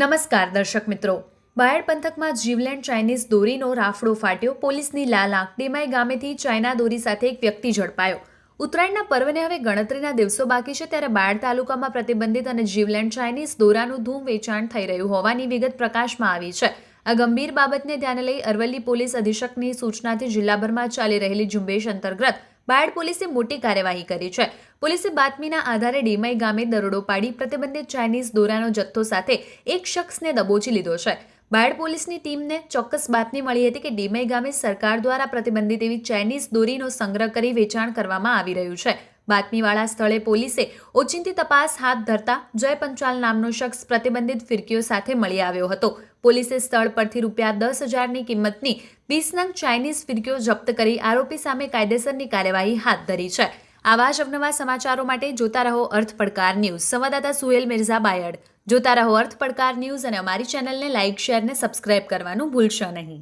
નમસ્કાર દર્શક મિત્રો. બાયડ પંથકમાં જીવલેણ ચાઇનીઝ દોરીનો રાફડો ફાટ્યો. પોલીસની લાલ આંખ. ડીમાઈ ગામેથી ચાઇના દોરી સાથે એક વ્યક્તિ ઝડપાયો. ઉત્તરાયણના પર્વને હવે ગણતરીના દિવસો બાકી છે ત્યારે બાયડ તાલુકામાં પ્રતિબંધિત અને જીવલેણ ચાઇનીઝ દોરાનું ધૂમ વેચાણ થઈ રહ્યું હોવાની વિગત પ્રકાશમાં આવી છે. આ ગંભીર બાબતને ધ્યાને લઈ અરવલ્લી પોલીસ અધિક્ષકની સૂચનાથી જિલ્લાભરમાં ચાલી રહેલી ઝુંબેશ અંતર્ગત બાયડ પોલીસે મોટી કાર્યવાહી કરી છે. પોલીસે બાતમીના આધારે ડીમાઈ ગામે દરોડો પાડી પ્રતિબંધિત ચાઇનીઝ દોરાનો જથ્થો સાથે એક શખ્સને દબોચી લીધો છે. બાયડ પોલીસની ટીમને ચોક્કસ બાતમી મળી હતી કે ડીમાઈ ગામે સરકાર દ્વારા પ્રતિબંધિત એવી ચાઇનીઝ દોરીનો સંગ્રહ કરી વેચાણ કરવામાં આવી રહ્યું છે. બાતમીવાળા સ્થળે પોલીસે ઓચિંતી તપાસ હાથ ધરતા જય પંચાલ નામનો શખ્સ પ્રતિબંધિત ફિરકીઓ સાથે મળી આવ્યો હતો. પોલીસે સ્થળ પરથી ₹10,000ની કિંમતની 20 નંગ ચાઇનીઝ ફિરકીઓ જપ્ત કરી આરોપી સામે કાયદેસરની કાર્યવાહી હાથ ધરી છે. આવા જ અવનવા સમાચારો માટે જોતા રહો અર્થ પડકાર ન્યૂઝ. સંવાદદાતા સુહેલ મિર્ઝા, બાયડ. જોતા રહો અર્થ પડકાર ન્યૂઝ અને અમારી ચેનલને લાઇક, શેર અને સબસ્ક્રાઇબ કરવાનું ભૂલશો નહીં.